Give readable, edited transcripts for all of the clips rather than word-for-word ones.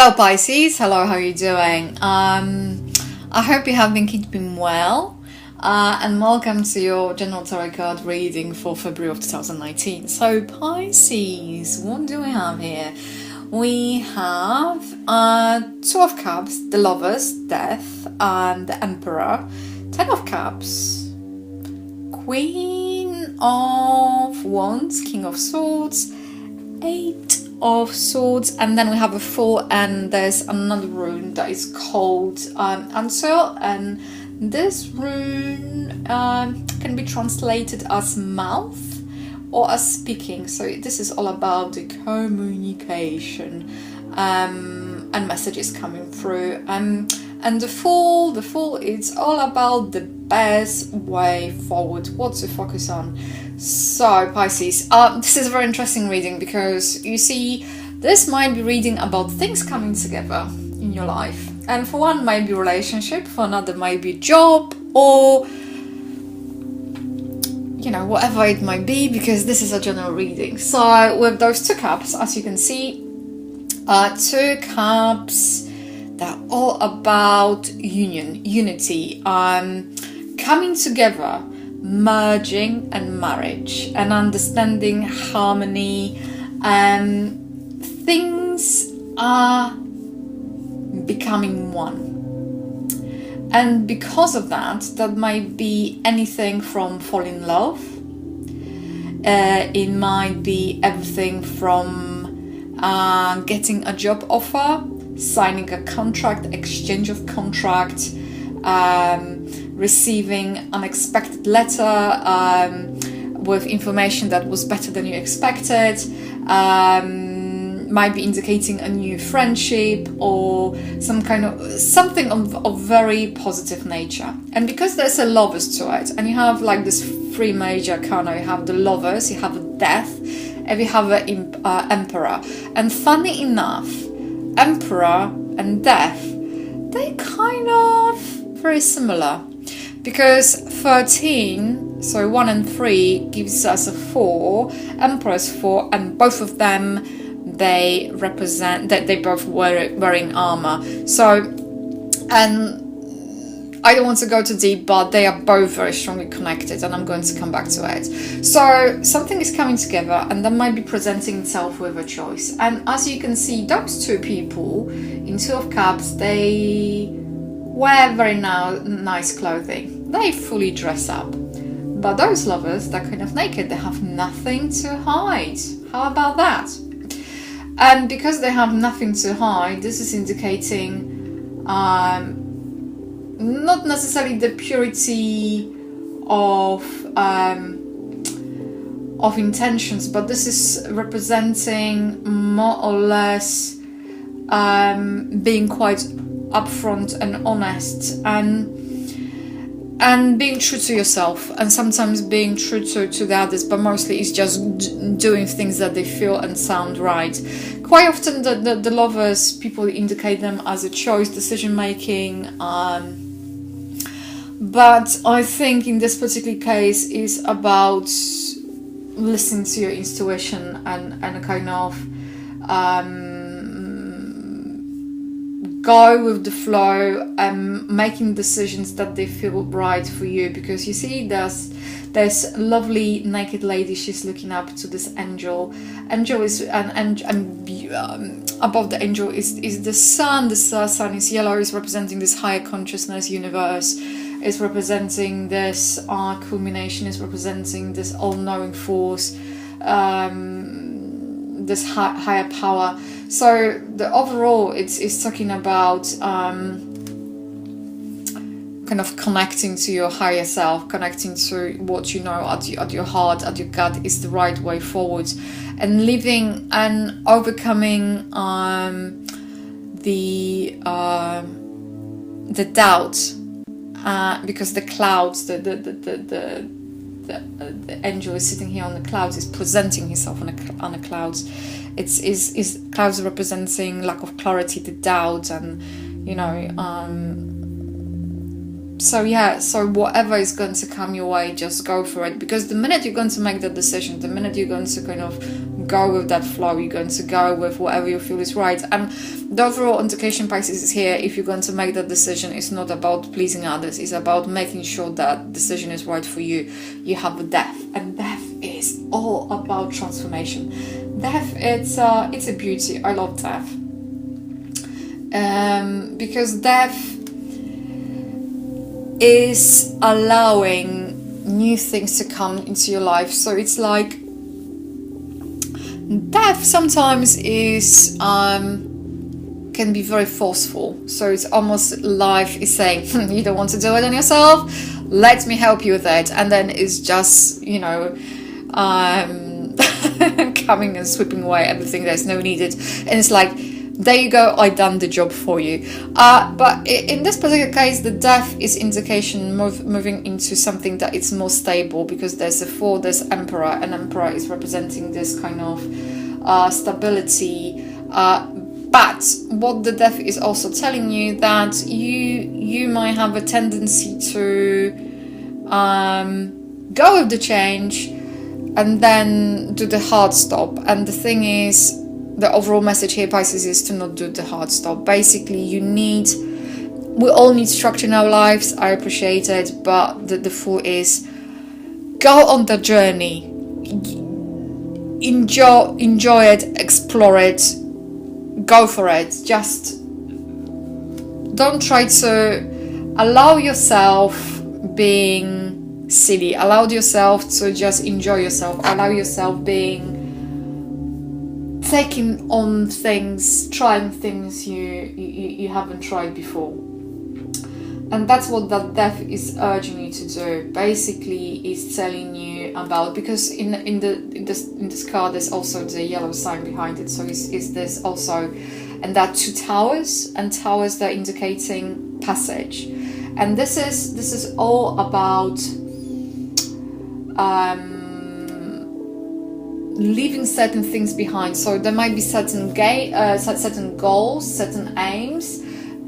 Hello Pisces, hello, how are you doing? I hope you have been keeping well, and welcome to your general tarot card reading for February of 2019. So Pisces, what do we have here? We have Two of Cups, the Lovers, Death, and the Emperor, Ten of Cups, Queen of Wands, King of Swords, Eight of Swords, and then we have a Fool, and there's another rune that is called Answer, and this rune can be translated as mouth or as speaking. So this is all about the communication and messages coming through. And the Fool is all about the best way forward, what to focus on. So Pisces, this is a very interesting reading because you see, this might be reading about things coming together in your life. And for one might be relationship, for another might be job, or you know, whatever it might be, because this is a general reading. So with those two cups, as you can see, two cups that are all about union, unity, coming together, merging and marriage, and understanding harmony. Things are becoming one, and because of that, that might be anything from falling in love. It might be everything from getting a job offer, signing a contract, exchange of contract, receiving unexpected letter with information that was better than you expected, might be indicating a new friendship or something of very positive nature. And because there's a Lovers to it, and you have like this three major arcana, you have the Lovers, you have the Death, and you have the Emperor. And funny enough, Emperor and Death, they kind of very similar, because 13, so 1 and 3 gives us a 4, Emperor's 4, and both of them, they represent that they both wearing armor. So, and I don't want to go too deep, but they are both very strongly connected, and I'm going to come back to it. So something is coming together, and that might be presenting itself with a choice. And as you can see, those two people in Two of Cups, they wear very nice clothing. They fully dress up. But those lovers, they're kind of naked. They have nothing to hide. How about that? And because they have nothing to hide, this is indicating not necessarily the purity of intentions, but this is representing more or less being quite upfront and honest, and being true to yourself, and sometimes being true to the others, but mostly it's just doing things that they feel and sound right. Quite often the Lovers, people indicate them as a choice, decision making, but I think in this particular case is about listening to your intuition and a kind of go with the flow and making decisions that they feel right for you. Because you see, there's lovely naked lady, she's looking up to this angel. Angel is and above the angel is the sun. The sun is yellow, is representing this higher consciousness universe, is representing this culmination, is representing this all-knowing force, this higher power. So the overall, it's talking about kind of connecting to your higher self, connecting to what you know at your heart, at your gut is the right way forward, and living and overcoming the doubt, because the clouds, the angel is sitting here on the clouds, is presenting himself on the clouds. It's clouds representing lack of clarity, the doubt, and you know, So yeah, so whatever is going to come your way, just go for it. Because the minute you're going to make that decision, the minute you're going to kind of go with that flow, you're going to go with whatever you feel is right. And the overall indication, Pisces, is here. If you're going to make that decision, it's not about pleasing others. It's about making sure that decision is right for you. You have a death, and death is all about transformation. Death, it's a beauty. I love death. Because death is allowing new things to come into your life. So it's like death sometimes is can be very forceful. So it's almost life is saying, you don't want to do it on yourself, let me help you with it. And then it's just, you know, coming and sweeping away everything that's no needed. And it's like, there you go, I done the job for you. But in this particular case, the death is indication moving into something that it's more stable, because there's a Fool, there's Emperor, and Emperor is representing this kind of stability. But what the death is also telling you, that you might have a tendency to go with the change and then do the hard stop. And the thing is, the overall message here, Pisces, is to not do the hard stop. Basically, we all need structure in our lives. I appreciate it, but the Fool is, go on the journey. Enjoy it, explore it, go for it. Just don't try to allow yourself being silly. Allow yourself to just enjoy yourself. Allow yourself taking on things, trying things you haven't tried before. And that's what that death is urging you to do. Basically, is telling you about, because in this card there's also the yellow sign behind it. So is this also, and that 2 towers, and towers that are indicating passage. And this is all about leaving certain things behind. So there might be certain goals, certain aims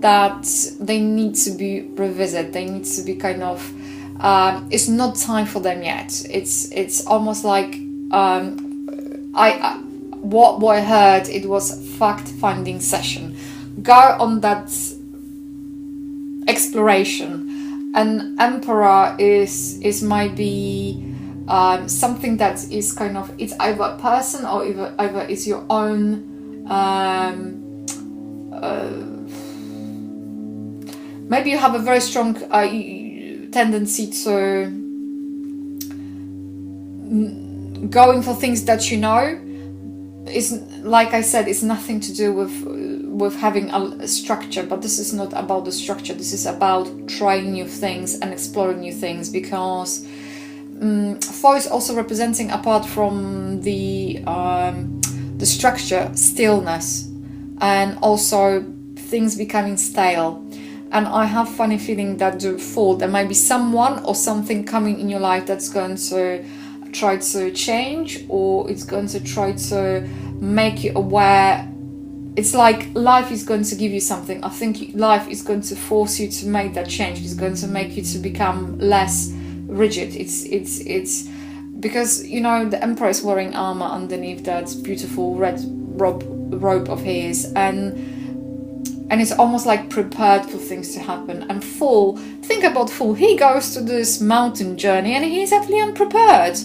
that they need to be revisited. They need to be kind of, it's not time for them yet. It's almost like what I heard, it was fact-finding session. Go on that exploration. And Emperor is might be something that is kind of, it's either a person or either it's your own maybe you have a very strong tendency to going for things that you know. Is, like I said, it's nothing to do with having a structure, but this is not about the structure. This is about trying new things and exploring new things, because 4 is also representing, apart from the structure, stillness, and also things becoming stale. And I have funny feeling that the Fool, there might be someone or something coming in your life that's going to try to change, or it's going to try to make you aware. It's like life is going to give you something. I think life is going to force you to make that change. It's going to make you to become less rigid. It's because, you know, the Emperor is wearing armor underneath that beautiful red robe of his, and it's almost like prepared for things to happen. And Fool, think about Fool. He goes to this mountain journey and he's actually unprepared.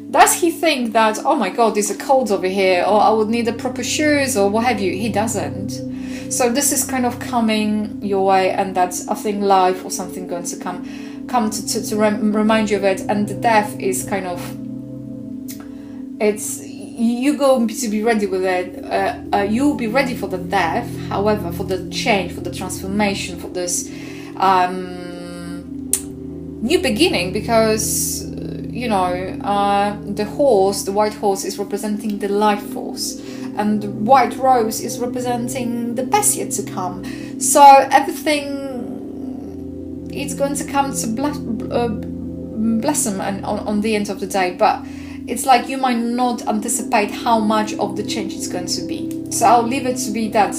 Does he think that, oh my god, there's a cold over here, or I would need the proper shoes, or what have you? He doesn't. So this is kind of coming your way, and that's, I think, life or something going to come to remind you of it. And the death is kind of, it's, you go to be ready with it. You'll be ready for the death, however, for the change, for the transformation, for this new beginning, because, you know, the white horse is representing the life force, and the white rose is representing the best yet to come. So everything is going to come to blossom and on the end of the day, but it's like you might not anticipate how much of the change it's going to be. So I'll leave it to be that,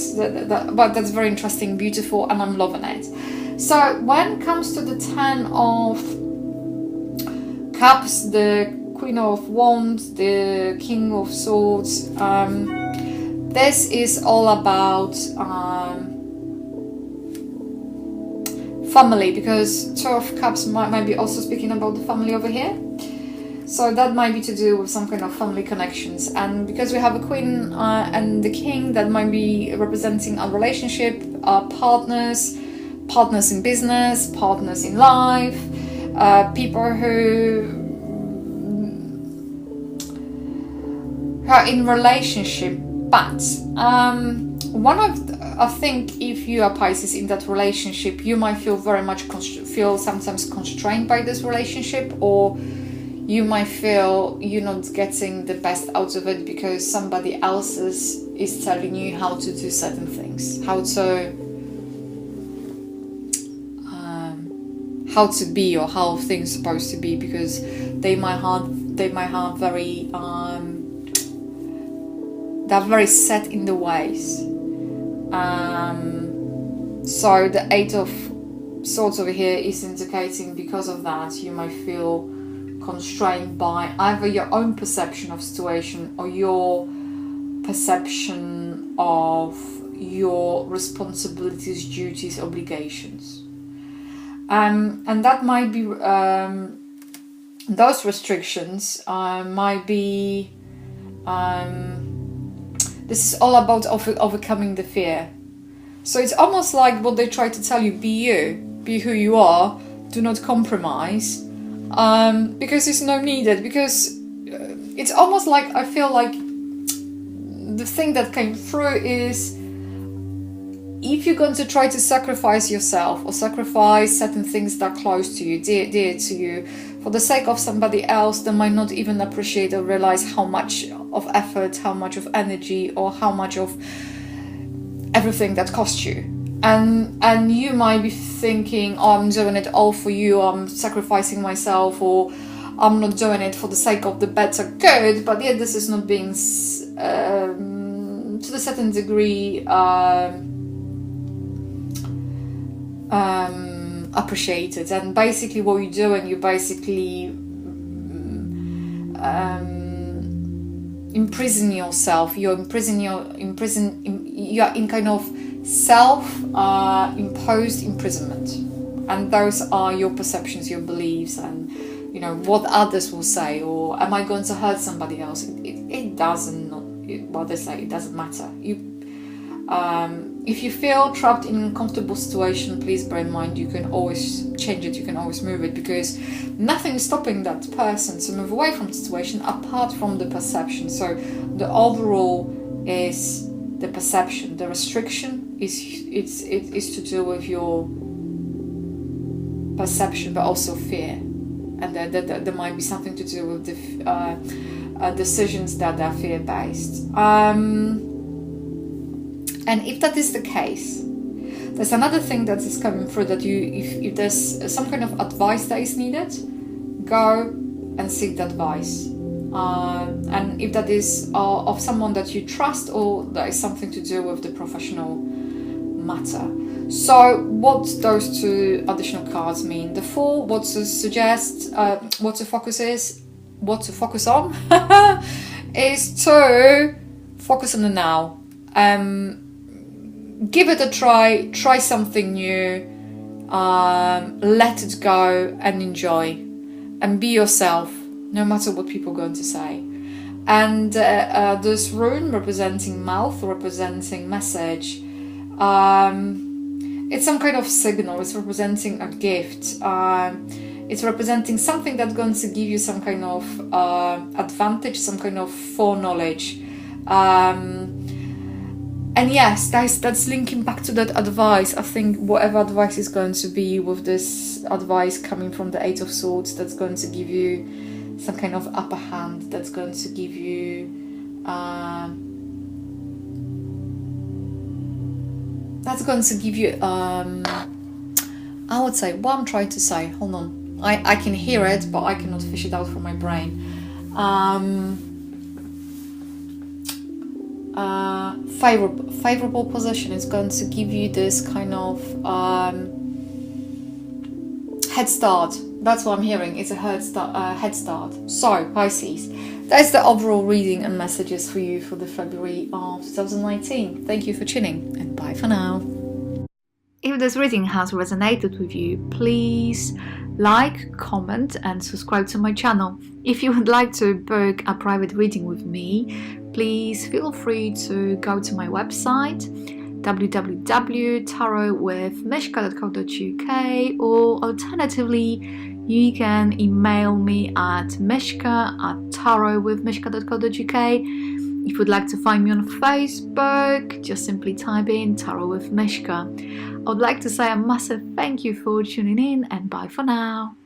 but that's very interesting, beautiful, and I'm loving it. So when it comes to the Ten of Cups, the Queen of Wands, the King of Swords, this is all about family, because Two of Cups might be also speaking about the family over here. So that might be to do with some kind of family connections. And because we have a Queen and the King, that might be representing a relationship, partners in business, partners in life, people who are in relationship. But I think if you are Pisces in that relationship, you might feel very much sometimes constrained by this relationship, or you might feel you're not getting the best out of it because somebody else is telling you how to do certain things, how to be, or how things are supposed to be, because they might have very they're very set in the ways. So the Eight of Swords over here is indicating, because of that, you might feel constrained by either your own perception of situation or your perception of your responsibilities, duties, obligations. And that might be those restrictions might be this is all about overcoming the fear. So it's almost like what they try to tell you: be you, be who you are, do not compromise, because it's no needed. Because it's almost like, I feel like the thing that came through is, if you're going to try to sacrifice yourself or sacrifice certain things that are close to you, dear to you, for the sake of somebody else, they might not even appreciate or realize how much of effort, how much of energy, or how much of everything that cost you. And you might be thinking, oh, I'm doing it all for you, I'm sacrificing myself, or I'm not doing it for the sake of the better good. But yet this is not being to a certain degree appreciated. And basically what you're doing, you're basically imprison yourself. You're in kind of self-imposed imprisonment, and those are your perceptions, your beliefs, and what others will say, or am I going to hurt somebody else? It doesn't. What they say, it doesn't matter. If you feel trapped in an uncomfortable situation, please bear in mind you can always change it, you can always move it, because nothing is stopping that person to move away from the situation apart from the perception. So the overall is the perception. The restriction is to do with your perception, but also fear, and there might be something to do with the decisions that are fear-based. And if that is the case, there's another thing that is coming through, that if there's some kind of advice that is needed, go and seek that advice. And if that is of someone that you trust, or that is something to do with the professional matter. So what those two additional cards mean? The Fool, what to suggest, what to focus on is to focus on the now. Give it a try something new, let it go and enjoy, and be yourself, no matter what people are going to say. And this rune representing mouth, representing message, it's some kind of signal, it's representing a gift, it's representing something that's going to give you some kind of advantage, some kind of foreknowledge. And yes, that's linking back to that advice. I think whatever advice is going to be, with this advice coming from the Eight of Swords, that's going to give you some kind of upper hand, that's going to give you I would say, what I'm trying to say, hold on, I can hear it, but I cannot fish it out from my brain. Favorable position is going to give you this kind of head start. That's what I'm hearing. It's a head start. So, Pisces, that's the overall reading and messages for you for the February of 2019. Thank you for tuning, and bye for now. If this reading has resonated with you, please like, comment, and subscribe to my channel. If you would like to book a private reading with me, please feel free to go to my website www.tarotwithmishka.co.uk, or alternatively you can email me at mishka@tarotwithmishka.co.uk. If you'd like to find me on Facebook, just simply type in Tarot with Mishka. I would like to say a massive thank you for tuning in, and bye for now.